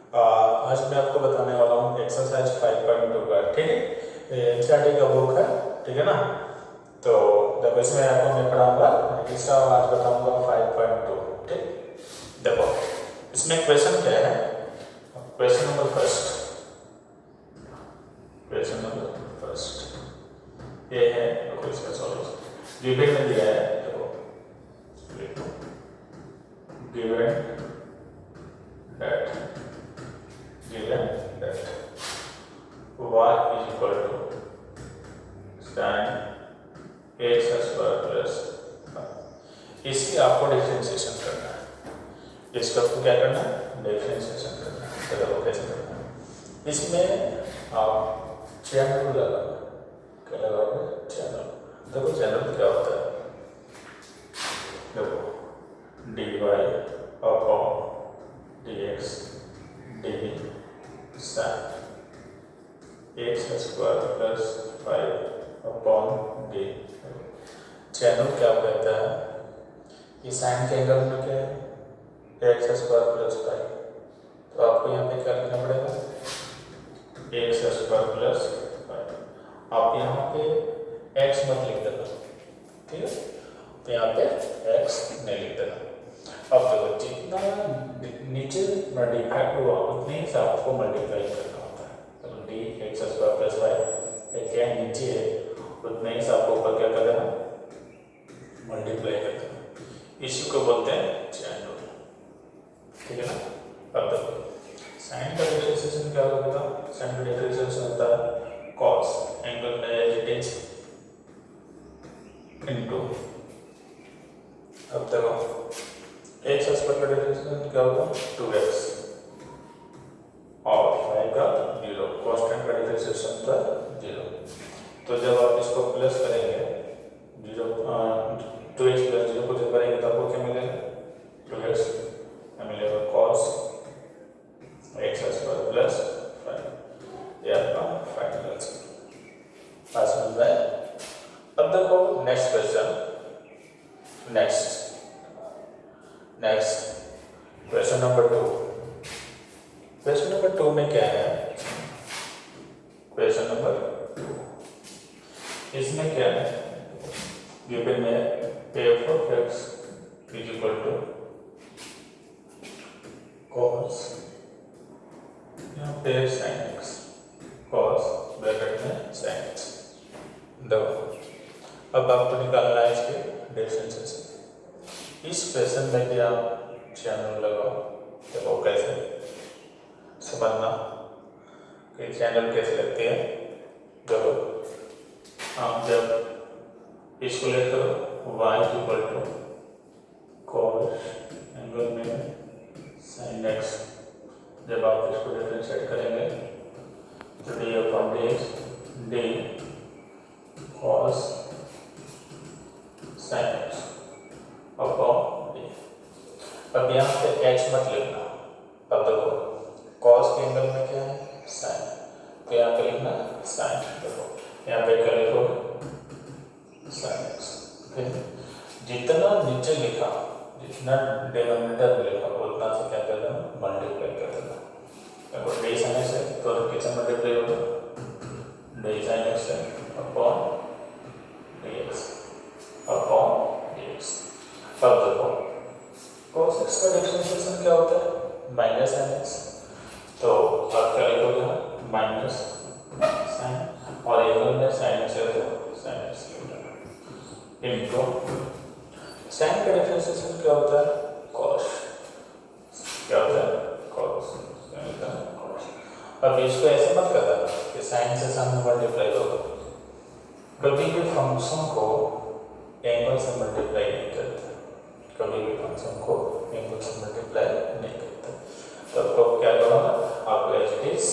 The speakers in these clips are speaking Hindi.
आज मैं आपको बताने वाला हूँ एक्सरसाइज 5.2 का। ठीक है, ये एनसीईआरटी का बुक है, ठीक है ना। तो जब इसमें आपको मैं पढ़ाऊंगा, इसका आज बताऊंगा 5.2। ठीक, देखो इसमें क्वेश्चन क्या है। क्वेश्चन नंबर फर्स्ट ये है, देखो इसका सॉल्यूशन गिवन में दिया है। देखो given that y is equal to tan x square plus, इसकी आपको डिफरेंशिएशन करना है। इसका आपको क्या करना है, डिफरेंशिएशन करना है। तो देखो कैसे करना है। इसमें आप चैनल लगाओ, क्या लगाओगे, चैनल। देखो चैनल क्या होता है, देखो dy upon dx dy sin x square plus 5 upon D. Channel क्या कहता है, ये साइन के एंगल में क्या है, x स्क्वायर प्लस 5। तो आपको यहाँ पे क्या लिखना पड़ेगा, x स्क्वायर प्लस 5। आप यहाँ पे x मत लिख देना, ठीक है। तो यहाँ पे x नहीं लिख देना। अब देखो जितना नीचे मल्टीप्लाई हुआ उतने ही से आपको मल्टीप्लाई करना होता है। तो डी एक्स स्क्वायर प्लस 5 क्या नीचे है, उतने ही से आपको ऊपर क्या कर देना, मल्टीप्लाई कर देना। इसी को बोलते हैं चैनल, ठीक है ना। अब देखो साइन का डिफरेंशिएशन क्या होगा, साइन का डिफरेंशिएशन होता है कॉस एंगल में एज इनटू, अब देखो एक्स स्क्वायर का डिफरेंशिएशन क्या होगा, 2x और 5 का 0, कांस्टेंट का डिफरेंशिएशन था 0। तो जब आप इसको प्लस करेंगे 0, 2x प्लस 0 को जब करेंगे तो आपको क्या मिलेगा, 2x मिलेगा cos x स्क्वायर प्लस 5। ये आपका फाइनल आंसर पास मिल रहा है। अब देखो next question, next question number 2। Question number 2 में क्या है, क्वेश्चन नंबर 2 इसमें क्या है, गिवन में f of x is equal to cos, यहाँ पे sin x, cos ब्रैकेट में sin x। देखो अब आपको निकालना है इसके डिफरेंशिएशन। इस क्वेश्चन में भी आप चैनल लगाओ, देखो कैसे समझना कि चैनल कैसे लगती है। देखो आप जब इसको लेकर y equal to cos angle में sin x, जब आप इसको डिफरेंशिएट करेंगे तो D upon dx D cos sin x upon D. अब यहाँ पे x मत लिखना। अब देखो cos के एंगल में क्या है, sin, तो यहाँ पे लिखना sin। देखो यहाँ पे क्या लिखोगे, sin x। जितना नीचे लिखा, जितना डिनोमिनेटर में लिखा उतना से क्या कर देना, मल्टीप्लाई कर देना। देखो डी sin x है तो कितना मल्टीप्लाई होगा, डी sin x है अपॉन dx अपॉन dx। अब देखो cos x का डिफरेंशिएशन क्या होता है, माइनस sin x। तो आप क्या लिखोगे, माइनस sin, और एंगल में sin x है तो sin x इनटू sin का डिफरेंशिएशन क्या होता है, cos, क्या होता है, cos। अब इसको ऐसे मत करना कि sin से सामने मल्टीप्लाई होगा। कभी भी फंक्शन को एंगल से मल्टीप्लाई नहीं करते, कभी भी फंक्शन को एंगल से मल्टीप्लाई नहीं करते। तो आपको क्या करना, आपको as it is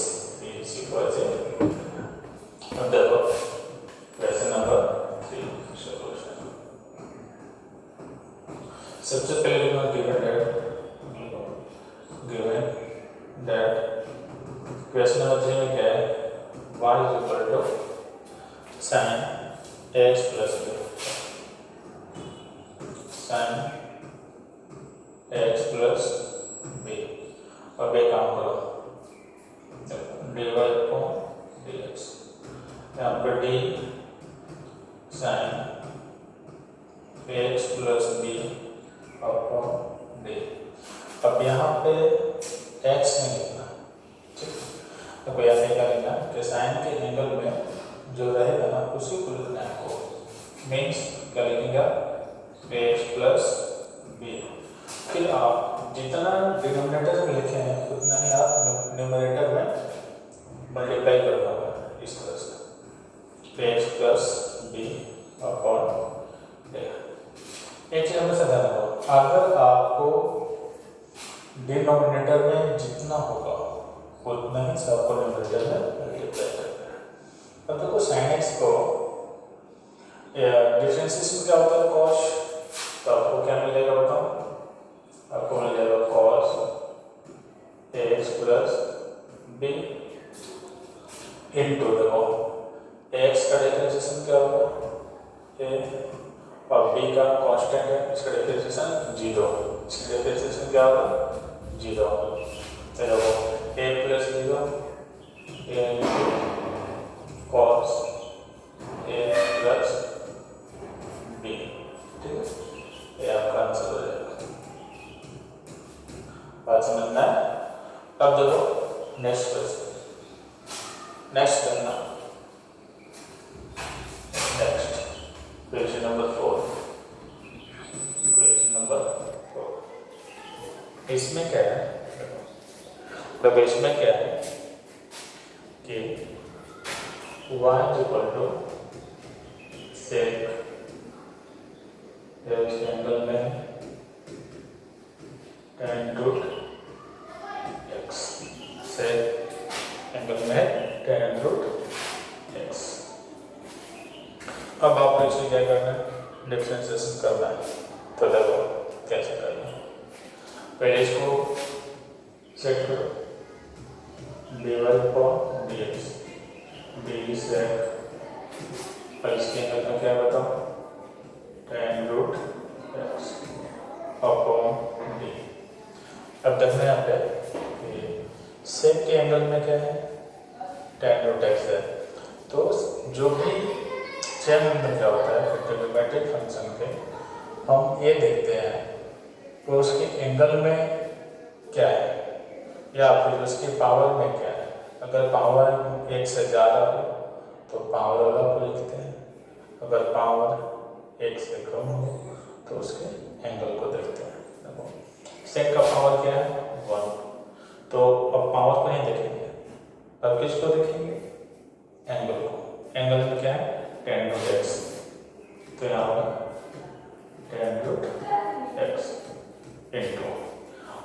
equal to, अब देखो क्वेश्चन नंबर 3 सॉल्यूशन। सबसे पहले लिखना गिवन दैट क्वेश्चन नंबर 3 में क्या है, y is equal to sin x plus b, sin x plus b। अब एक काम करो, dy अपॉन dx। यहाँ पर d sin ax plus b upon d। अब यहाँ पे x नहीं लिखना, ठीक। तो यहाँ पे क्या लिखना कि साइन के एंगल में जो रहेगा ना उसी को लिखना है आपको। मीन्स क्या लिखेंगे ax प्लस b। फिर आप जितना डिनोमिनेटर में लिखे हैं उतना ही आप न्यूमरेटर में मल्टीप्लाई करना होगा इस तरह से ax plus b upon d। एक चीज हमेशा ध्यान रखो, अगर आपको डिनोमिनेटर में जितना होगा उतना ही सबको न्यूमरेटर में मल्टीप्लाई करना है। अब देखो साइन एक्स को डिफरेंशिएशन क्या होता है कॉस, तो आपको क्या मिलेगा बताओ, आपको मिल जाएगा cos x plus B into देखो एक्स का डिफरेंशिएशन क्या होगा ए और बी का कांस्टेंट है, इसका डिफरेंशिएशन 0, इसका डिफरेंशिएशन क्या होगा 0। तो देखो a plus 0 a cos a plus b, ठीक है, ये आपका आंसर हो जाएगा। बात समझना है। अब देखो नेक्स्ट क्वेश्चन, नेक्स्ट करना, next question number 4। Question number 4 इसमें क्या है, मतलब इसमें क्या है कि y equal to sec angle में tan root x, sec angle में tan रूट x। अब आपको इसे क्या करना है, डिफरेंशिएशन करना है। तो देखो कैसे करना है, पहले इसको सेट करो dy upon dx, d sec और इसके एंगल में क्या बताओ tan root x upon d। अब देखना है यहाँ पे सेक के एंगल में क्या है tan रूट x है, तो जो भी चेन में क्या होता है ट्रिग्नोमेट्रिक फंक्शन के हम ये देखते हैं तो उसके एंगल में क्या है या फिर उसकी पावर में क्या है। अगर पावर एक से ज़्यादा हो तो पावर वाला को लिखते हैं, अगर पावर एक से कम हो तो उसके एंगल को देखते हैं। देखो सेक का पावर क्या है 1, तो अब पावर को नहीं देखेंगे, अब किसको देखेंगे एंगल को। एंगल में क्या है tan रूट x, तो यहाँ पर tan रूट x इंटू,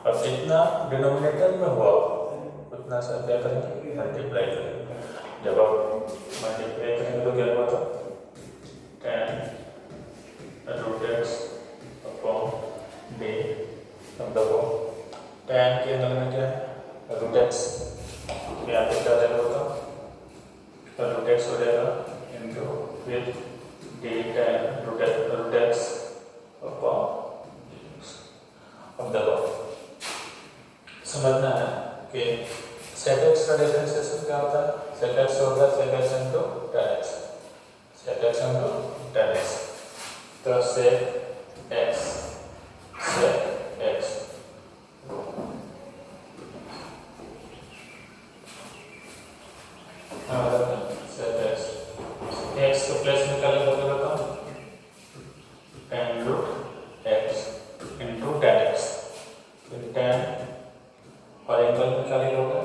अब जितना डिनोमिनेटर में हुआ उतना सा क्या करेंगे मल्टीप्लाई करेंगे। जब आप मल्टीप्लाई करेंगे तो क्या होगा tan root x upon d। अब देखो tan के एंगल में क्या है रूट x, यहाँ पे क्या जाएगा तो रूट x हो जाएगा इंटू फिर d tan root x upon. अब देखो समझना है कि सेक एक्स का डिफरेंशिएशन क्या होता है, सेक एक्स होता है sec X into tan x, sec X into tan x। तो सेक एक्स एक्स को प्लस में क्या लगेगा बताओ tan root x into tan x, फिर tan और एंगल में क्या लिखोगे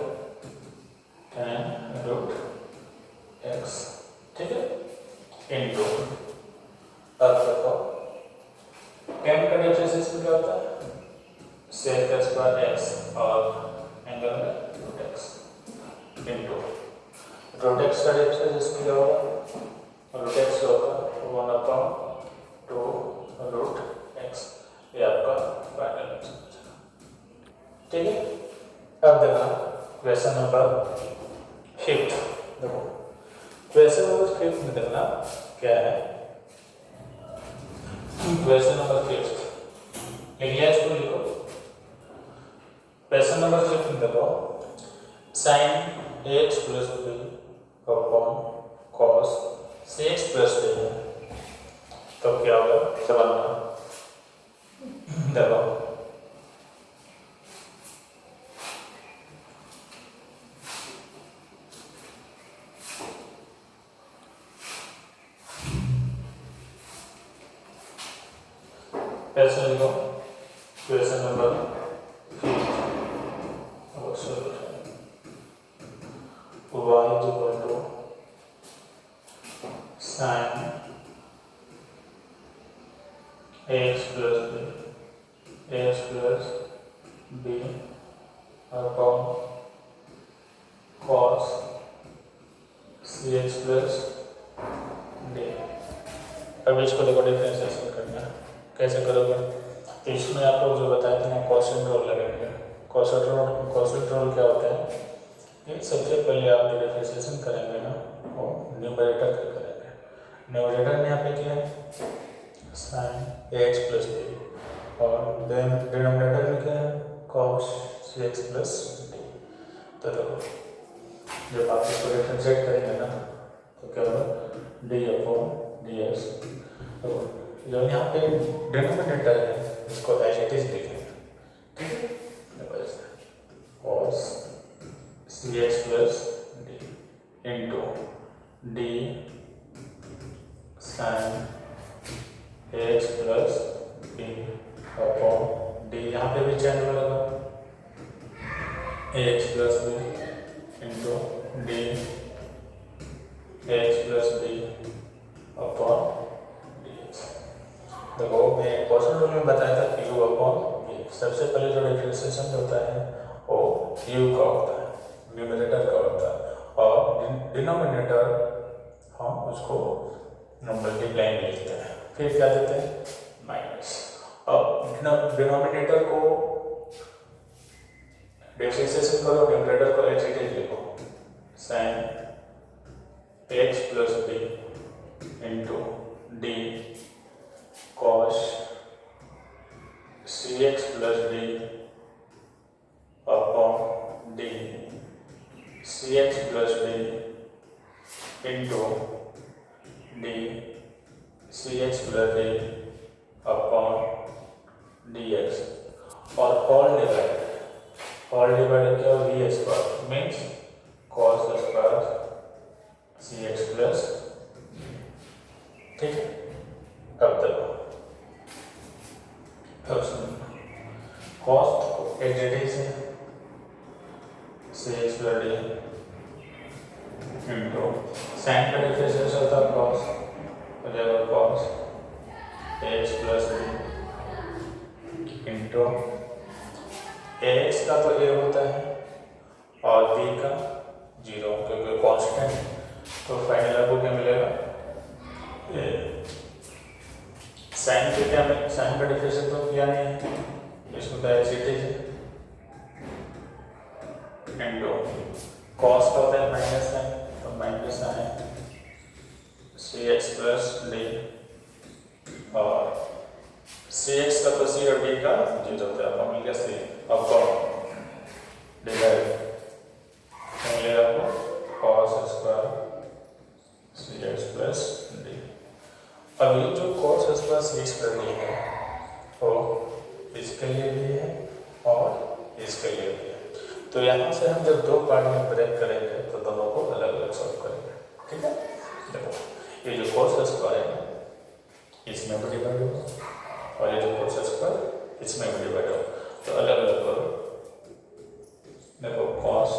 tan रूट x, ठीक है, इंटू। अब देखो tan का डिफरेंशिएशन क्या होता है सेक एक्स पर x और एंगल में root x into root x का डिफरेंशिएशन क्या होगा रूट x होगा 1 अपॉन 2 रूट x, ये आपका फाइनल आंसर, ठीक है। अब देखना क्वेश्चन नंबर 5। देखो क्वेश्चन नंबर 5 में देखना क्या है, क्वेश्चन नंबर 5 लिख लिया, इसको लिखो। क्वेश्चन नंबर 5 में देखो sine A x plus B upon cos C x plus D है, तो क्या होगा समझना। देखो कैसे लिखो, question number 5 y equal to sine x plus B upon cos C x plus D. अब इसको देखो डिफरेंशिएशन करना है, कैसे करोगे? तो इसमें आपको जो बताया था ना क्वोशिएंट रूल लगेंगे। क्वोशिएंट रूल क्या होता है कि सबसे पहले आप जो डिफरेंशिएशन करेंगे ना वो न्यूमरेटर का करेंगे। न्यूमरेटर में यहाँ पे क्या है sign A x plus B और डिनोमिनेटर में क्या है cos C x plus D. तो देखो जब आप इसको डिफरेंशिएट करेंगे ना तो क्या होगा डी अपॉन डी एक्स। तो जो यहाँ पे डिनोमिनेटर है इसको एज इट इज लिखेंगे, ठीक है। Cos C x plus D into D sine x plus B upon D, यहाँ पे भी चेंज होगा x plus B into D x plus B upon D x. देखो मैं क्वेश्चन रूल में बताया था कि यू अपॉन बी। सबसे पहले जो डिफरेंशिएशन होता है वो यू का होता है, न्यूमरेटर का होता है, और डिनोमिनेटर हम उसको मल्टीप्लाई में लिखते हैं, फिर क्या देते हैं माइनस। अब डिनोमिनेटर को डिफरेंशिएशन करो, न्यूमरेटर को एज इट इज लिखो sine x plus B into D cos C x plus D upon D C x plus D into D C x plus D upon D x. और होल डिवाइड क्या हो V square means cos square C x plus, ठीक है। अब देखो कॉस एज इट इज है C x plus D into sine का डिफरेंशिएशन होता है कॉस, हो जाएगा cos x plus D into x का तो ए होता है और बी का 0 क्योंकि कांस्टेंट, तो फाइनल आपको क्या मिलेगा साइन के क्या में साइन का डिफरेंशिएशन तो किया नहीं है, इसको तो as it is into cos का होता है माइनस साइन, तो minus sine C x plus D और सी एक्स का तो सी और डी का 0 होता है, आपको मिल गया सी। अब कौन डिवाइड मिलेगा आपको cos square C x plus D. अब ये जो cos square C x plus D है वो इसके लिए भी है और इसके लिए भी है, तो यहाँ से हम जब दो पार्ट में ब्रेक करेंगे तो दोनों को अलग अलग सॉल्व करेंगे, ठीक है। देखो ये जो कॉस स्क्वायर है इसमें भी डिवाइड होगा और ये जो कॉस स्क्वायर इसमें भी डिवाइड होगा, तो अलग अलग करो। देखो cos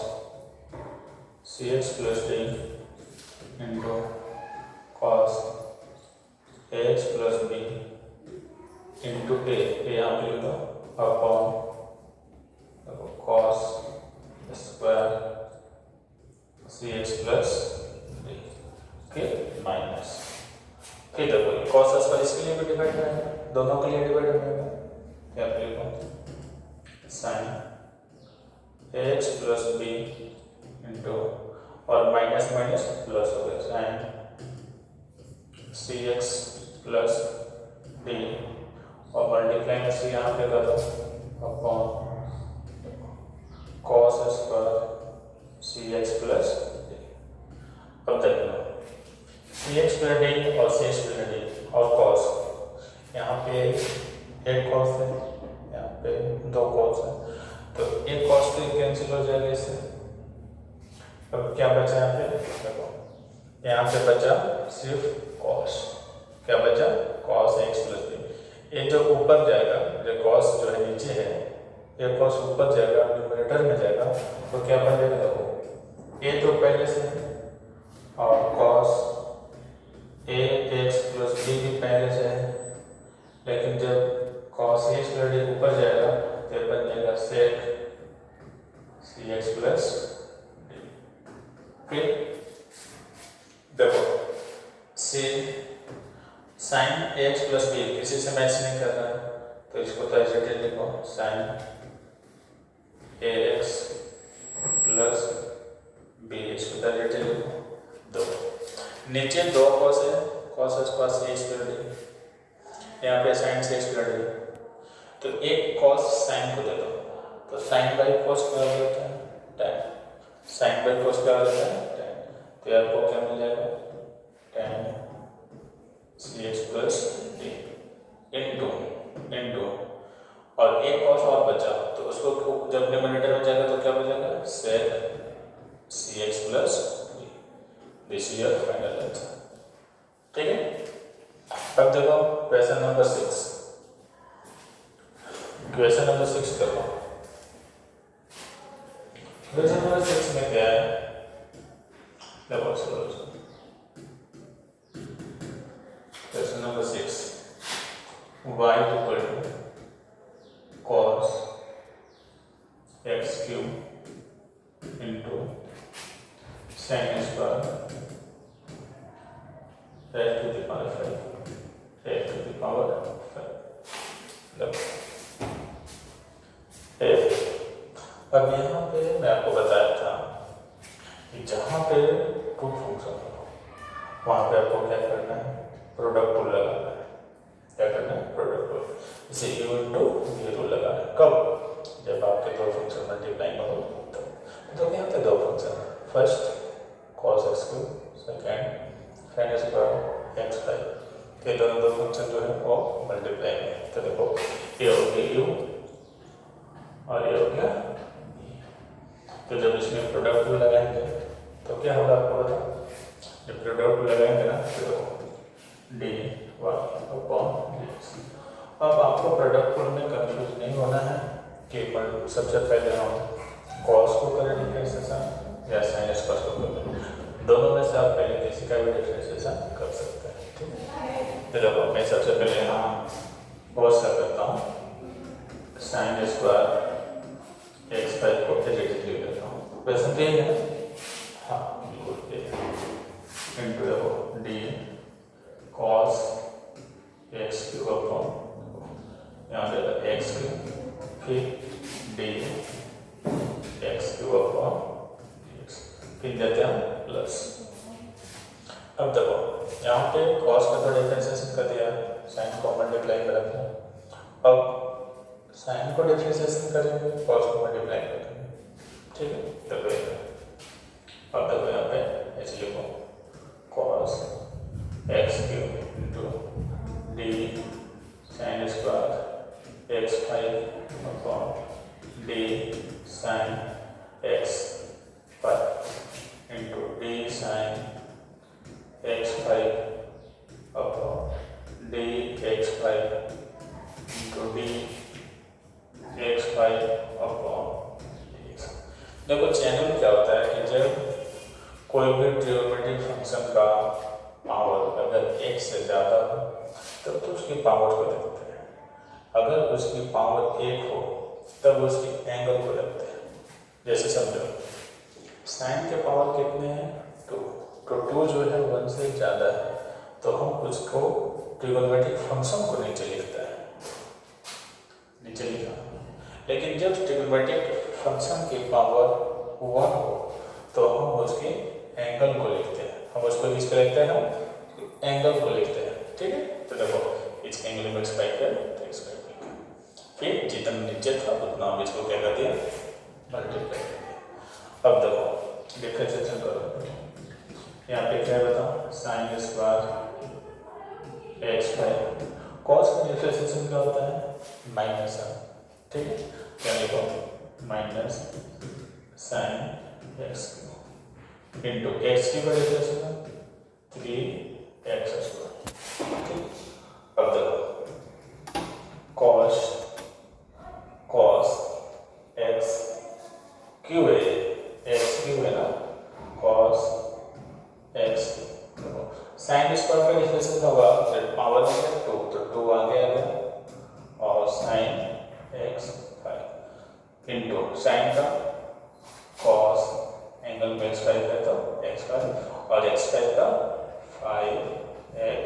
C x plus D into cos x plus B into A यहाँ पे लिखो अपॉन देखो cos square C x plus D के माइनस, फिर देखो कॉस स्क्वायर इसके लिए भी डिवाइड करेंगे, दोनों के लिए डिवाइड करेंगे, क्या लिखो sine x plus B into और माइनस माइनस प्लस हो गया sine C x plus D और मल्टीप्लाई में सी यहाँ पे कर दो upon cos square C x plus D. अब देखो सी एक्स प्लस डी और सी एक्स प्लस डी और कॉस, यहाँ पे एक कॉस है, यहाँ पे दो कॉस है, तो एक कॉस तो कैंसिल हो जाएगा इससे। अब क्या बचा यहाँ पे, देखो यहाँ पे बचा सिर्फ कॉस, क्या बचा कॉस एक्स प्लस बी। ये जो ऊपर जाएगा, जो कॉस जो है नीचे है, ये कॉस ऊपर जाएगा न्यूमरेटर में जाएगा, तो क्या बनेगा, देखो ए तो पहले से है और cos A x plus B भी पहले से है, लेकिन जब कॉस एक्स प्लस डी ऊपर जाएगा तो बन जाएगा सेक सी एक्स प्लस डी। फिर देखो सी साइन एक्स प्लस बी किसी से मैच नहीं कर रहा है, तो इसको तो ऐसे लिखो sign A x plus B, इसको तो ऐसे लिखो दो, नीचे दो कॉस है, कॉस एक्स प्लस डी, यहाँ पे साइन से एक्स प्लस डी, तो एक कॉस साइन को दे दो, तो साइन बाई कॉस क्या होता है tan, साइन बाई कॉस क्या होता है tan, तो आपको क्या मिल जाएगा tan सी एक्स प्लस डी इंटू और एक कॉस और बचा, तो उसको जब न्यूमरेटर में जाएगा तो क्या बचेगा sec C x plus D. This is your final answer. ठीक है, अब देखो क्वेश्चन नंबर 6, क्वेश्चन नंबर 6 देखो, क्वेश्चन नंबर 6 में क्या है, देखो solution, question number 6 y equal to cos x cube into sin square x to the power 5, x to the power 5। अब यहाँ पे मैं आपको बताया था कि जहाँ पे टू फंक्शन हो वहाँ पे आपको क्या करना है, प्रोडक्ट रूल लगाना है। क्या करना है, प्रोडक्ट रूल, इसे u इंटू वी रूल लगाना है। कब, जब आपके दो फंक्शन मल्टीप्लाई हो तो क्या होता है, दो function, first cos x cube, second sin square x five, तो दोनों दो फंक्शन जो है वो मल्टीप्लाई में, तो देखो ये हो गया u और ये हो गया, तो जब इसमें प्रोडक्ट रूल लगाएंगे तो क्या होगा आपको बता, जब प्रोडक्ट रूल लगाएंगे ना तो डी वाई अपॉन डी। अब आपको प्रोडक्ट रूल में कंफ्यूज नहीं होना है कि सबसे पहले हम कॉस को करें डिफरेंशिएशन या साइन स्क्वायर को करें, दोनों में से आप पहले किसी का भी डिफरेंशिएशन कर सकते हैं। ठीक है, तो जब मैं सबसे पहले यहाँ कॉस का करता हूँ, साइन स्क्वायर एक्स फाइव को एडिटिव करता हूँ, वैसे तो ये है, हाँ बिल्कुल ये इंटू देखो D cos x cube upon यहाँ पे एक्स क्यूब, फिर D x cube upon x, फिर देते हैं प्लस। अब देखो यहाँ पे कॉस का तो डिफरेंशिएशन कर दिया, साइन को मल्टीप्लाई कर रखा, अब साइन को डिफरेंशिएशन करेंगे, कॉस को मल्टीप्लाई करेंगे। ठीक है, देखो अब देखो यहाँ पे ऐसे लिखो cos x cube into D sine square x five upon D sine x five into D sine x five upon D x five into D x five upon D x. देखो चैनल क्या होता है कि जब कोई भी ट्रिग्नोमेट्रिक फंक्शन का पावर अगर एक से ज़्यादा हो तब तो उसकी पावर को देखते हैं, अगर उसकी पावर एक हो तब उसकी एंगल को देखते हैं। जैसे समझो साइन के पावर कितने हैं, टू, तो टू जो है 1 से ज़्यादा है तो हम उसको ट्रिग्नोमेट्रिक फंक्शन को नीचे लिखते हैं, नीचे लिखा। लेकिन जब ट्रिग्नोमेट्रिक फंक्शन की पावर 1 हो तो हम उसके एंगल को लिखते हैं, हम उसको किसको लिखते हैं, हम एंगल को लिखते हैं। ठीक है, तो देखो इस एंगल में एक्सपाइट कर, तो एक्सपाइट कर, फिर जितना नीचे था उतना हम इसको क्या कर दिया, मल्टीप्लाई कर दिया। अब देखो डिफरेंशिएशन करो। यहाँ पे क्या है बताओ, sine square x by cos का डिफरेंशिएशन क्या होता है, माइनस है, ठीक है। क्या लिखो, minus sine x into x की का डिफरेंशिएशन 3x स्क्वायर, ठीक। अब देखो कॉस एक्स क्यों है, एक्स क्यों है ना, कॉस एक्स साइन स्क्वायर का डिफरेंशिएशन क्या होगा, पावर में 2 तो 2 आगे आ गया और साइन एक्स 5 इंटू साइन का कॉस एंगल में x5 है तो x5 और x5 का 5x,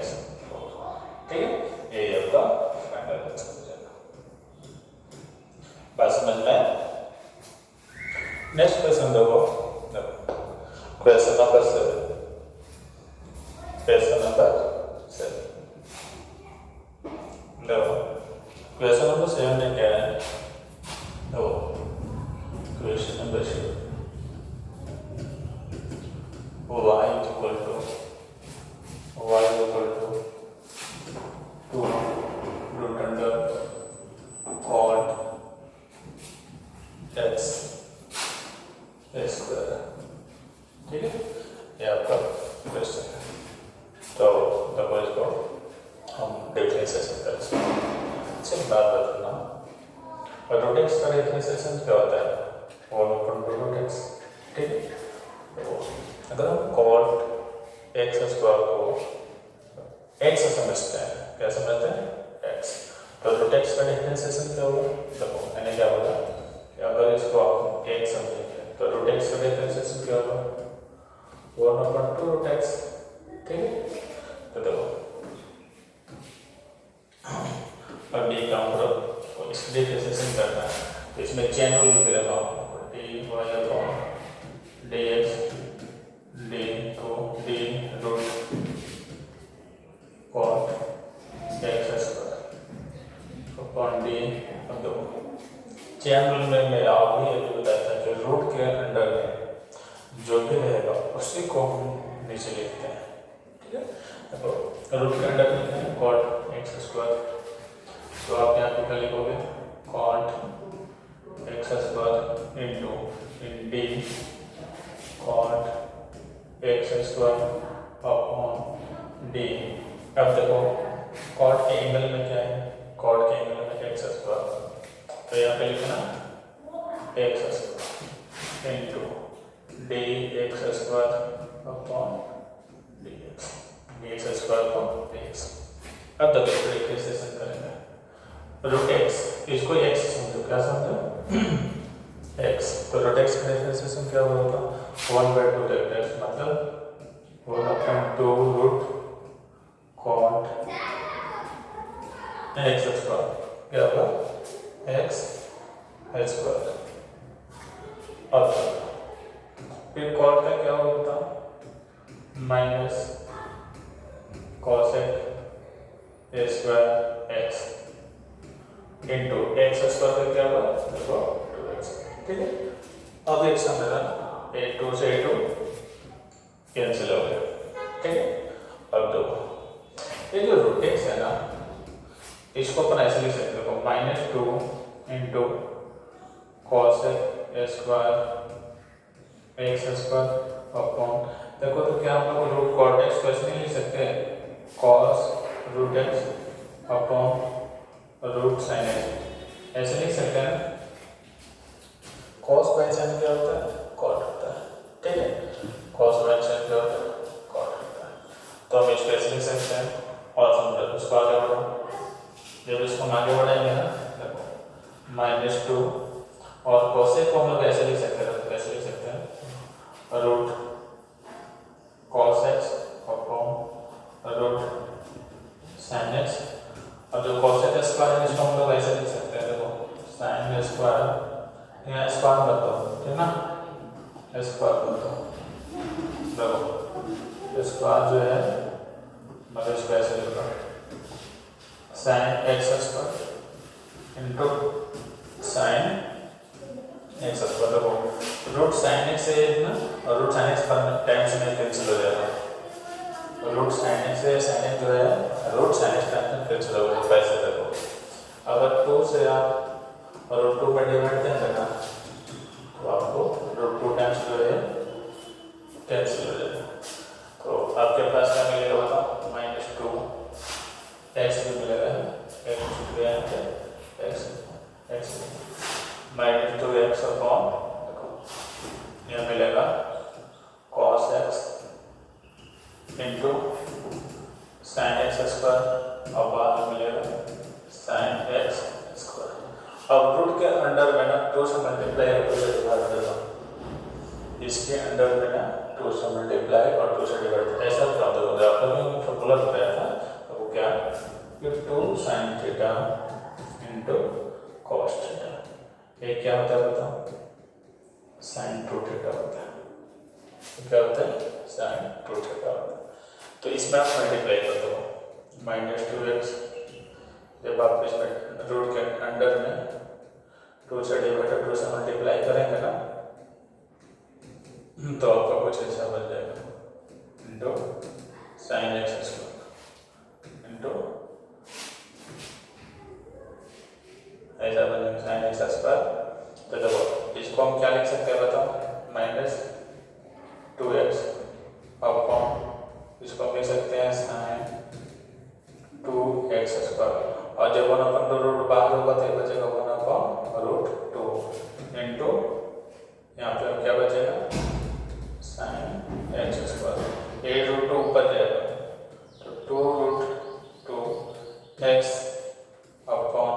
ठीक है। ये आपका फाइनल आंसर हो जाएगा। बात समझ में आया? नेक्स्ट क्वेश्चन देखो, क्वेश्चन नंबर 7। क्वेश्चन नंबर 7 देखो, क्वेश्चन नंबर 7 में क्या है, देखो question number 7 y equal to 2 root under cot x square, ठीक है। ये आपका क्वेश्चन है। तो देखो इसको हम डिफरेंशिएशन करेंगे। सिर्फ बात बताना, रूट एक्स का डिफरेंशिएशन क्या होता है, 1/√x, ठीक है। तो अगर हम कॉट एक्स स्क्वायर को एक्स समझते हैं, क्या समझते हैं, एक्स, तो रूट एक्स का डिफरेंशिएशन क्या होगा, देखो मैंने क्या बोला कि अगर इसको आप एक्स समझेंगे तो रूट एक्स का डिफरेंशिएशन क्या होगा, 1/√x, ठीक है। तो देखो अब डी काम करो, तो इस डिफरेंशिएशन करना है तो इसमें चेन रूल भी लगाओ, D Y upon D X D to D root cot X square upon D. अब देखो चेन रूल में मैं अभी ये बताता है, जो रूट के अंडर में जो भी रहेगा उसी को हम नीचे लिखते हैं, ठीक है। तो रूट के अंडर में है कॉट एक्स स्क्वायर, तो आप यहाँ पे क्या लिखोगे, cot X square into D cot X square upon D. अब देखो कॉट के एंगल में क्या है, कॉट के एंगल में एक्स स्क्वायर, तो यहाँ पे लिखना x square into D x square upon D x square upon D x. अब देखो डिफरेंशिएशन करेंगे, रूट एक्स, इसको एक्स समझो, क्या समझो, एक्स, तो रूट एक्स का डिफरेंशिएशन क्या होगा, 1/2x, मतलब 1/2 रूट कॉट एक्स स्क्वायर, क्या होगा, एक्स स्क्वायर। अब फिर कॉट का क्या होता, minus cosec square x into x square का क्या होगा, देखो 2x, ठीक है। अब एक समीकरण a2 से a2 कैंसिल हो गया, ठीक है। अब देखो ये जो रूट एक्स है ना, इसको अपन ऐसे लिख सकते हो, -2 into cosec square x square upon, देखो तो क्या हम लोग रूट कॉट एक्स को ऐसे नहीं लिख सकते, cos root X upon root sine X, ऐसे लिख सकते हैं। कॉस बाई साइन क्या होता है, कॉट होता है, ठीक है। कॉस बाई साइन क्या होता है, कॉट होता है। तो हम इसको ऐसे लिख सकते हैं और समझो इसको आगे बढ़ो, जब इसको आगे बढ़ाएंगे ना, देखो -2 और कॉसेक को हम लोग ऐसे लिख सकते हैं, कैसे लिख सकते हैं, root cos X upon root sine X. अब जो कॉसेक स्क्वायर है इसको हम लोग ऐसे लिख सकते हैं, देखो साइन स्क्वायर, यहाँ स्क्वायर मत दो, ठीक ना, स्क्वायर मत दो, देखो स्क्वायर जो है मतलब इसको ऐसे लिखो, sine X square into sine X square देखो रूट साइन एक्स है ना, और रूट साइन एक्स पर टाइम से नहीं कैंसिल हो जाएगा, रूट साइन एक्स है, साइन एक्स जो है रूट साइन एक्स टाइम से कैंसिल हो जाएगा। पैसे देखो अगर 2 से आप रूट 2 में डिवाइड कर देना तो आपको रूट 2 टाइम्स जो है कैंसिल हो जाएगा। तो आपके पास क्या मिलेगा बताओ, -2 एक्स भी मिलेगा, एक्स -2x अपॉन यह मिलेगा cos x into sine X square और बाद में मिलेगा साइन एक्स स्क्वायर। अब रूट के अंडर में ना 2 से मल्टीप्लाई और 2 से डिवाइड देता हूँ, इसके अंडर में ना 2 से मल्टीप्लाई और 2 से डिवाइड, ऐसा क्या होता है आपको भी फॉर्मूला बताया था, तो वो क्या कि 2 sin theta into cos theta, ये क्या होता है बताओ, sin 2 थीटा होता है, क्या होता है sin 2 थीटा होता है। तो इसमें आप मल्टीप्लाई कर दो -2x, जब आप इसमें रूट के अंडर में 2 से डिवाइड 2 से मल्टीप्लाई करेंगे ना तो आपका कुछ ऐसा बन जाएगा into sine X square into ऐसा बनेगा साइन एक्स स्क्वायर। तो देखो इसको हम क्या लिख सकते हैं बताओ, -2x अपॉन इसको हम लिख सकते हैं साइन 2x स्क्वायर, और जब 1/2 रूट बाहर होगा तो बचेगा 1/√2 इंटू यहाँ पे क्या बचेगा साइन एक्स स्क्वायर, ये √2 ऊपर जाएगा तो 2√2x upon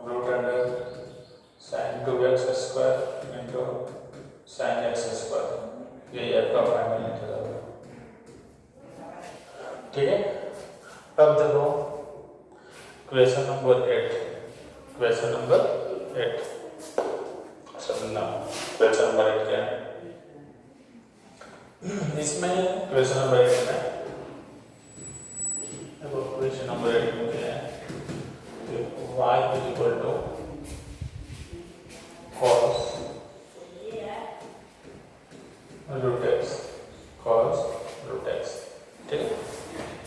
root under sine 2x square into sine X square, यही आपका फाइनल आंसर होगा। ठीक है, अब देखो क्वेश्चन नंबर 8, क्वेश्चन नंबर 8 समझना, क्वेश्चन नंबर 8 क्या है, इसमें क्वेश्चन नंबर 8 में देखो क्वेश्चन नंबर 8 में क्या है, y is equal to cos root x, cos root x, ठीक है।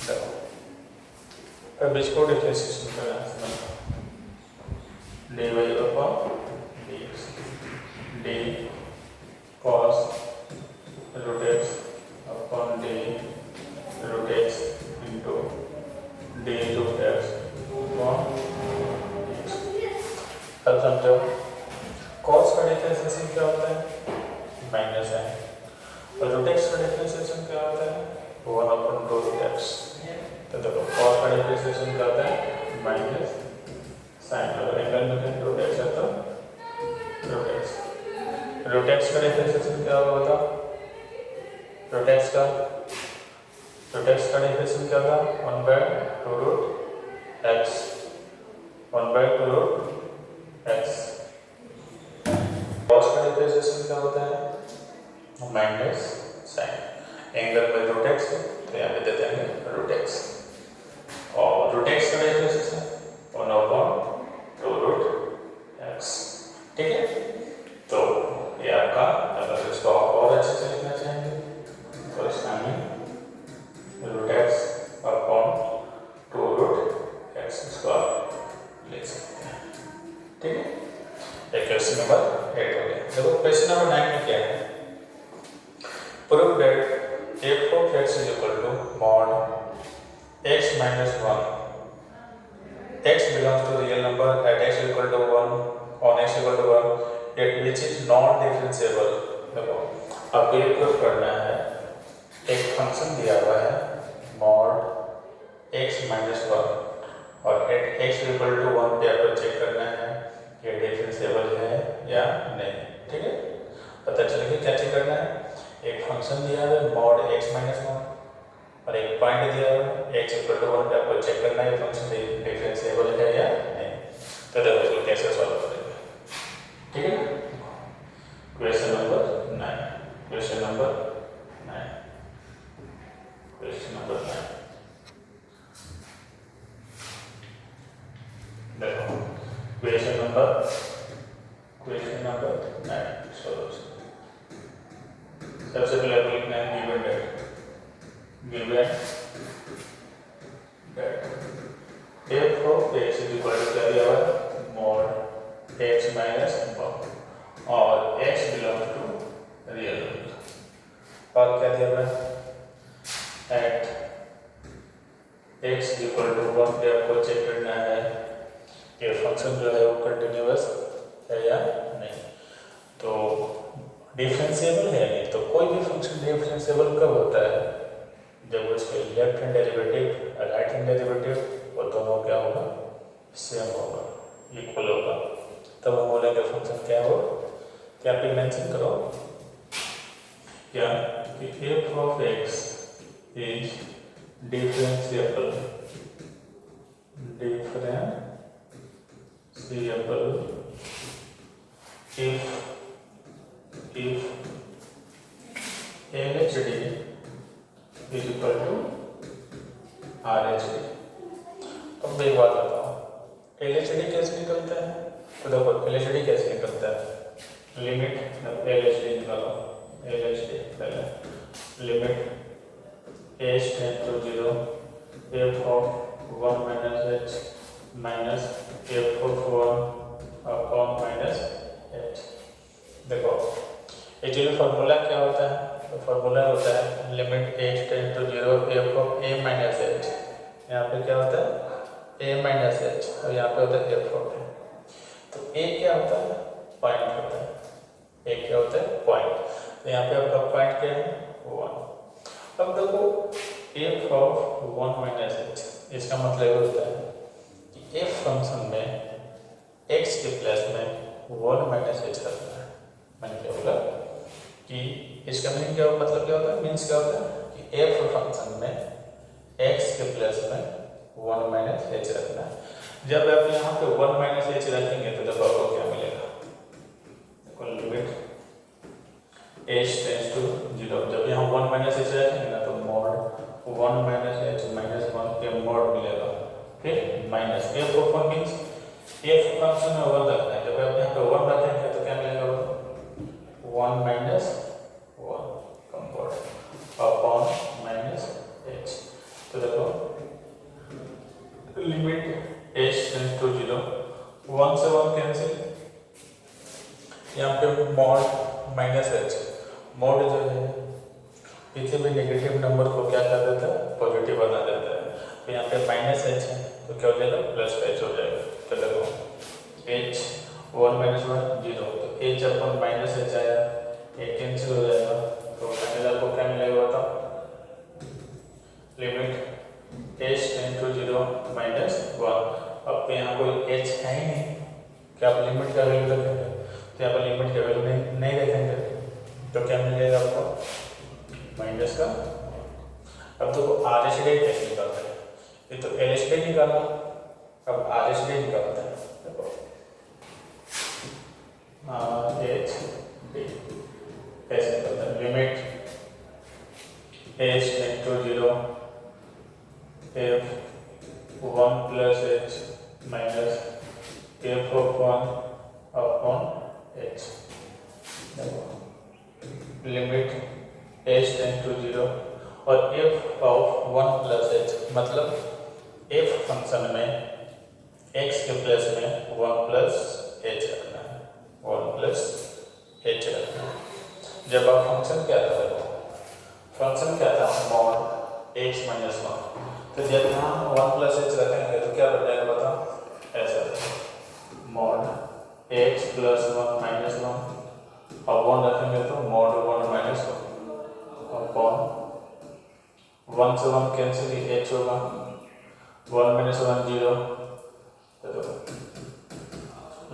देखो अब इसको डिफरेंशिएशन करना है, dy upon dx, d cos root x upon d root x into d root x upon, अब समझो cos का डिफरेंशिएशन क्या होता है माइनस है, और रूट एक्स का डिफरेंशिएशन क्या होता है 1/2 रूट एक्स। तो देखो cos का डिफरेंशिएशन क्या होता है माइनस साइन, अगर एंगल में रूट एक्स है तो रूट एक्स, रूट एक्स का डिफरेंशिएशन क्या होगा बताओ, रूट एक्स का डिफरेंशिएशन क्या होगा 1/2 root X, 1/2 root X. cos का डिफरेंशिएशन क्या होता है माइनस साइन, एंगल में रूट एक्स है तो यहाँ पे दे देंगे रूट एक्स, और रूट एक्स का डिफरेंशिएशन 1/2 रूट एक्स, ठीक है। तो ये आपका, अगर इसको और अच्छे से लिखना चाहेंगे तो इसका हमें root X upon 2 root X square लिख सकते हैं, ठीक है। एक क्वेश्चन नंबर 8 हो गया। देखो क्वेश्चन नंबर 9 में क्या है, prove that f of x is equal to mod x minus 1, x belongs to real number at x equal to 1 on x equal to 1 yet which is not differentiable। देखो आपको ये प्रूव करना है, एक फंक्शन दिया हुआ है mod x minus 1 और at x equal to 1 पे आपको चेक करना है ये डिफरेंशिएबल है या नहीं, ठीक है। पता चलेगा क्या चेक करना है, एक फंक्शन दिया है mod x minus 1 और एक पॉइंट दिया है x equal to 1 पे आपको चेक करना है फंक्शन डिफरेंशिएबल है या नहीं। तो देखो इसको कैसे सॉल्व करेंगे, ठीक है। Question number 9, question number 9, question number 9 देखो क्वेश्चन नंबर सबसे पहले आपको लिखना है given that, given that F of X is equal to क्या दिया हुआ है मॉड एक्स माइनस 1 और X belongs to real number और क्या दिया हुआ है एट एक्स इक्वल टू 1 पे आपको चेक करना है कि फंक्शन जो है वो कंटिन्यूअस है या नहीं। तो डिफरेंशिएबल है नहीं, तो कोई भी फंक्शन डिफरेंशिएबल कब होता है जब उसके लेफ्ट हैंड डेरिवेटिव और राइट हैंड डेरिवेटिव वो दोनों क्या होगा सेम होगा, इक्वल होगा, तब हम बोलेंगे फंक्शन क्या हो। क्या पे मेंशन करो क्या कि f of x is differentiable if LHD is equal to RHD। अब एक बात बताओ LHD कैसे निकलता है, तो देखो LHD कैसे निकलता है, लिमिट LHD निकालो, LHD पहले limit h tend to 0 f of 1 minus h minus f of 1 upon minus h। देखो एक्चुअली फार्मूला क्या होता है, तो फार्मूला होता है limit h tend to 0 f of a minus h, यहाँ पे क्या होता है a माइनस h और यहाँ पे होता है f ऑफ a। तो a क्या होता है पॉइंट होता है, a क्या होता है पॉइंट, तो यहाँ पे आपका पॉइंट क्या है 1। अब देखो f ऑफ 1 माइनस h, इसका मतलब होता है कि f फंक्शन में x के प्लेस में 1 माइनस h रखना है। मैंने क्या बोला कि इसका मीनिंग क्या मतलब क्या होता है, मीन्स क्या होता है कि f फंक्शन में x के प्लेस में 1 माइनस h रखना है। जब आप यहाँ पे 1 माइनस h रखेंगे तो देखो आपको क्या मिलेगा, देखो लिमिट h टेंड्स टू 0, जब यहाँ 1 माइनस h रखेंगे ना तो मॉड 1 माइनस h माइनस 1 के मॉड मिलेगा, फिर minus f of 1 means f function में 1 रखना है, जब आप यहाँ पे 1 रखेंगे तो क्या मिलेगा 1 माइनस 1 कंपोर्ट अपॉन माइनस h। तो देखो लिमिट h टेंड्स टू 0 1 से 1 कैंसिल, यहाँ पे मॉड माइनस h, मॉड जो है किसी भी नेगेटिव नंबर को क्या कर देता है पॉजिटिव बना देता है, तो यहाँ पे माइनस h है तो क्या हो जाएगा प्लस h हो जाएगा। तो देखो h 1 माइनस 1 0, तो h अपन माइनस h आया, एक कैंसिल हो जाएगा, तो फाइनल आपको क्या मिलेगा बताओ limit h tend to 0 minus 1। अब तो यहाँ कोई h है ही नहीं, क्या आप लिमिट का वैल्यू रखेंगे, तो यहाँ पर लिमिट का वैल्यू नहीं रखेंगे तो क्या मिलेगा आपको माइनस का। अब तो RHD कैसे निकालते हैं, ये तो LHD निकाला, अब RHD निकालते हैं। देखो RHD कैसे निकलता है, limit h tend to 0 f 1 plus h minus f of 1 upon h। Limit h tend to 0 और f ऑफ 1 प्लस h, मतलब f फंक्शन में x के प्लेस में 1 प्लस h रखना है, 1 प्लस h रखना है। जब आप फंक्शन क्या था, देखो फंक्शन क्या था मॉड x माइनस 1, तो जब यहाँ 1 प्लस h रखेंगे तो क्या बन जाएगा बताओ, ऐसा मॉड x प्लस 1 माइनस 1 और 1 रखेंगे तो मॉड 1 माइनस 1 अपॉन 1 से 1 कैंसिल, h होगा 1 माइनस 1 0, तो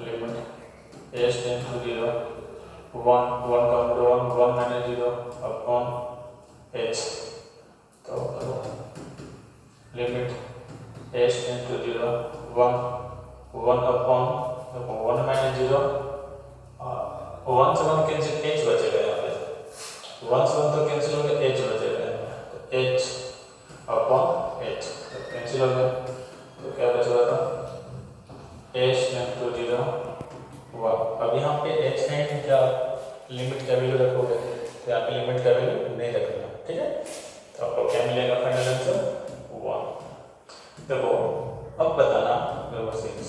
limit h tend to 0 1 come to 1 minus 0 upon h। तो limit h tend to 0 1 upon 1 minus 0, 1 से 1 कैंसिल, h बचेगा यहाँ पे, 1 से 1 तो कैंसिल हो गया, h बचेगा, तो h अपॉन h कैंसिल हो गया, तो क्या बचेगा था h टेंड टू 0 1। अब यहाँ पे h है क्या, लिमिट का वैल्यू रखोगे तो यहाँ पे लिमिट का वैल्यू नहीं रखना, ठीक है। तो आपको क्या मिलेगा फाइनल आंसर 1। देखो अब बताना नंबर 6,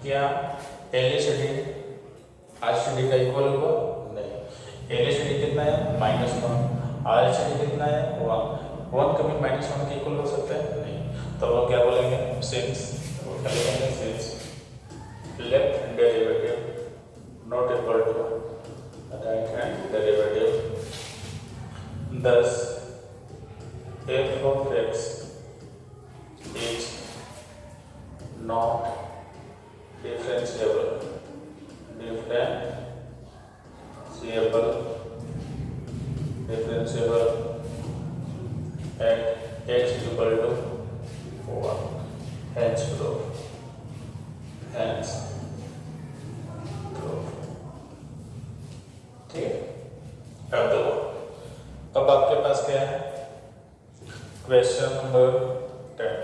क्या LHD RHD का इक्वल होगा? नहीं। LHD कितना है? -1। RHD कितना है? 1 कभी -1 के इक्वल हो सकता है? नहीं। तो हम क्या बोलेंगे? सिंस क्या बोलेंगे? Since left hand derivative not equal to right hand derivative, thus f of x is not differentiable at x is equal to 1, hence proof, hence proof, ठीक है। अब देखो, अब आपके पास क्या है? Question number 10।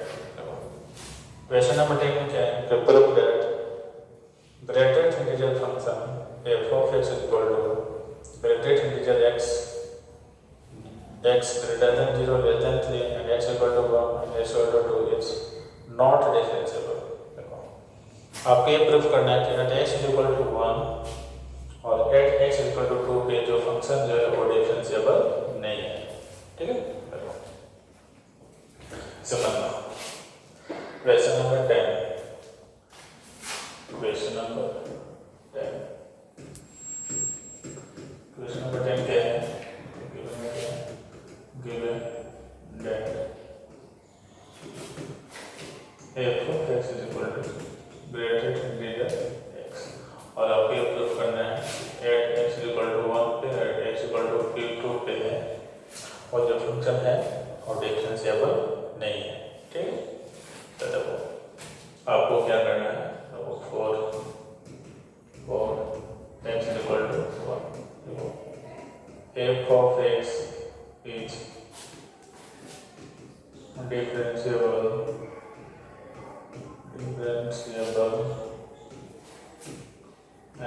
क्वेश्चन नंबर 10 में क्या है? to prove that greatest integer function f of x is equal to greatest integer x greater than 0 less than 3 and x equal to 1 and x equal to 2 is not differentiable। देखो आपको ये प्रूफ करना है कि at x is equal to 1 और at x is equal to 2 पे जो फंक्शन जो है वो डिफरेंशिएबल नहीं है, ठीक है। देखो समझना, question number 10, question number 10, question number 10 क्या है? Given that f of x is equal to greatest integer x और आपको ये प्रूफ करना है at x is equal to 1 पे at x is equal to 2 पे है और जो फंक्शन है और डिफरेंशिएबल नहीं है, ठीक है। तो देखो आपको क्या करना है? देखो 4 x is equal to 1, देखो f of x is differentiable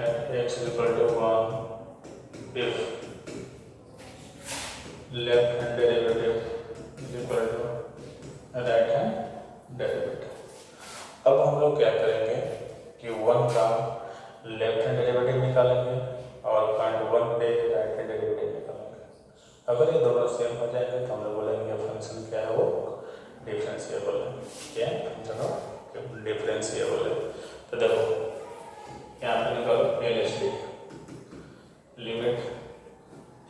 at x is equal to 1 if left hand derivative is equal to right hand derivative। अब हम लोग क्या करेंगे कि 1 का लेफ्ट हैंड डेरिवेटिव निकालेंगे और पॉइंट 1 पे राइट हैंड डेरिवेटिव निकालेंगे। अगर ये दोनों सेम हो जाएंगे तो हम लोग बोलेंगे फंक्शन क्या है? वो डिफरेंशिएबल है। क्या है? डिफरेंशिएबल है। तो देखो यहाँ पे निकालो LHD, limit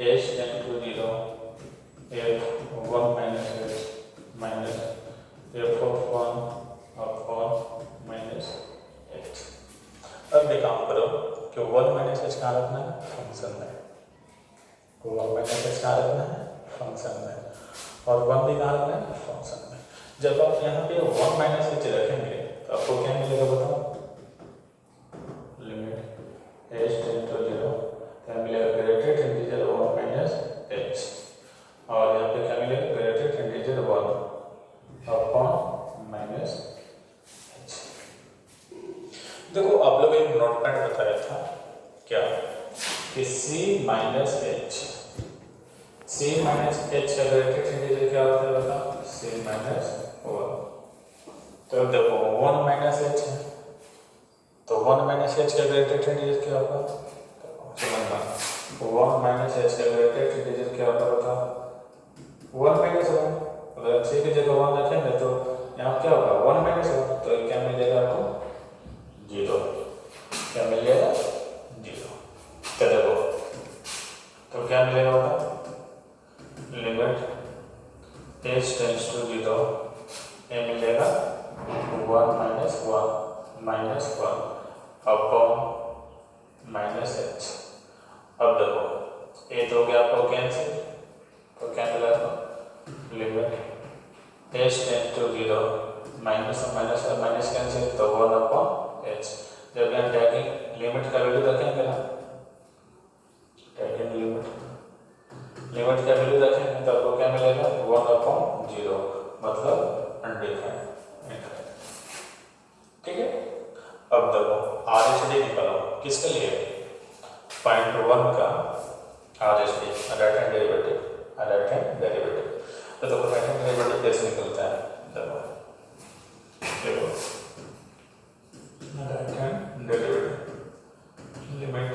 h tend to 0 f 1 minus h minus f of 1 upon minus h। अब ये काम करो कि 1 माइनस h कहाँ रखना है? फंक्शन में। 1 माइनस h कहाँ रखना है? फंक्शन में। और 1 भी कहाँ रखना है? फंक्शन में। जब आप यहाँ पे 1 माइनस h रखेंगे तो आपको क्या मिलेगा बताओ? लिमिट h टेंड टू 0 क्या मिलेगा? ग्रेटेस्ट इंटीजर 1 माइनस h और यहाँ पे क्या मिलेगा? Greatest integer 1 upon minus h। देखो आप लोग एक नोट पैड बताया था क्या कि c माइनस h का ग्रेटेस्ट इंटीजर क्या होता है बताओ? c minus 1। तो देखो 1 माइनस h है तो 1 माइनस h का ग्रेटेस्ट इंटीजर क्या होगा? समझना, 1 माइनस h का ग्रेटेस्ट इंटीजर क्या होगा बताओ? 1 माइनस 1। अगर c की जगह 1 रखेंगे तो यहाँ क्या होगा? 1 माइनस 1 तो क्या मिलेगा आपको? 0। क्या मिल जाएगा? 0। तो देखो तो क्या मिलेगा बताओ? लिमिट h टेंड्स टू 0 ये मिलेगा 1 माइनस 1 अपॉन माइनस h। अब देखो ये तो गया आपको कैंसिल, तो क्या मिला? Limit h tends to 0 minus minus cancel तो 1 अपॉन h। जब यहाँ टैगिंग लिमिट का वैल्यू रखेंगे ना, टैगिंग लिमिट का वैल्यू रखेंगे तो आपको क्या मिलेगा? 1 अपॉन 0 मतलब अनडिफाइंड, ठीक है। अब देखो RHD निकालो किसके लिए? पॉइंट 1 का R S T right hand derivative तो देखो राइट हैंड डेरिवेटिव कैसे निकलता है, देखो right hand derivative limit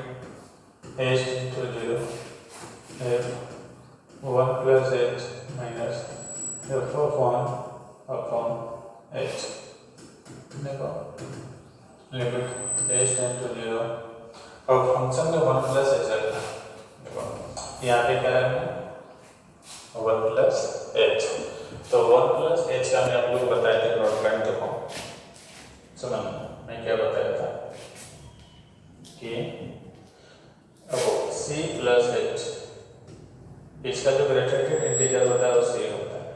h into 0 f 1 plus h minus f of 1 upon h, देखो लिमिट h into 0 और फंक्शन में 1 plus h रखना, देखो यहाँ पे क्या रखना 1 plus h, तो 1 plus h का मैं आप लोग बताया था नोट करने, देखो सुनो मैं क्या बताया था कि अब c प्लस h इसका जो ग्रेटेड इंटीजर होता है वो c होता है।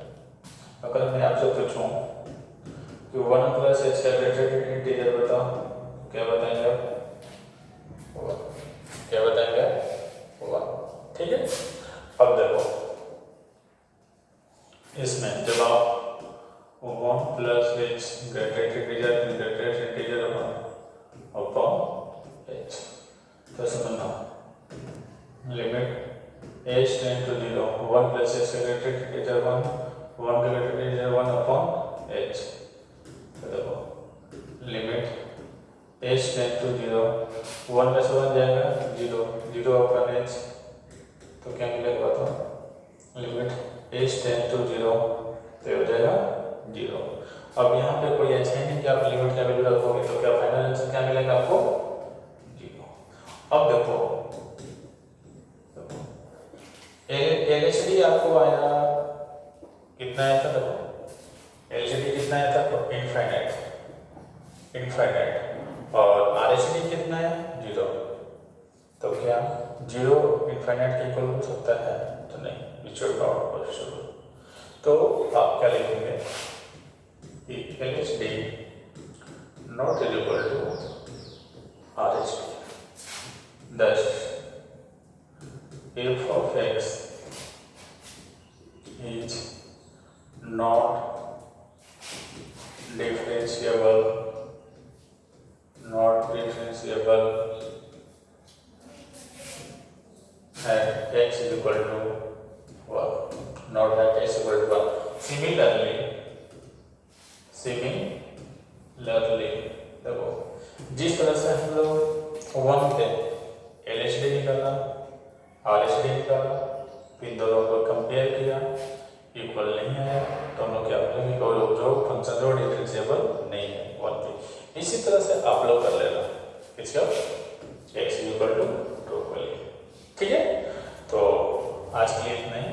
अगर मैं आपसे पूछूं कि 1 प्लस h का ग्रेटेड इंटीजर बताओ, क्या बताएंगे आप? क्या बताएंगे? 1, ठीक है। अब देखो इसमें जब आप 1 plus h greatest integer 1 upon h, तो समझना limit h tend to 0 1 plus h का ग्रेटेड इंटीजर 1 का ग्रेटेड इंटीजर 1 अपॉन h, तो देखो लिमिट h टेंड टू 0 1 में से 1 जाएगा 0 अपॉन h, तो क्या मिलेगा? तो लिमिट h टेंड टू 0 तो हो जाएगा 0। अब यहाँ पे कोई h है नहीं कि आप लिमिट का वैल्यू रखोगे, तो क्या फाइनल आंसर क्या मिलेगा आपको? 0। अब देखो एलएचडी आपको आया कितना आया था, देखो एलएचडी कितना आया था? तो इनफाइनाइट और आरएचडी कितना है? 0। तो क्या 0 इनफाइनाइट के इक्वल हो सकता है? तो नहीं, इट शुड नॉट पॉसिबल। तो आप क्या लिखेंगे? LHD not equal to RHD, thus f of x is not differentiable at x is equal to 1, not at x is equal to 1. Similarly देखो जिस तरह से हम लोग 1 पे LHD निकाला RHD निकाला, फिर दोनों को कंपेयर किया, इक्वल नहीं आया, तो हम लोग क्या बोलेंगे? जो फंक्शन जो डिफरेंशिएबल नहीं है 1 पे। इसी तरह से आप लोग कर लेना इसका x इक्वल टू 2, ठीक है। तो आज के लिए इतना ही।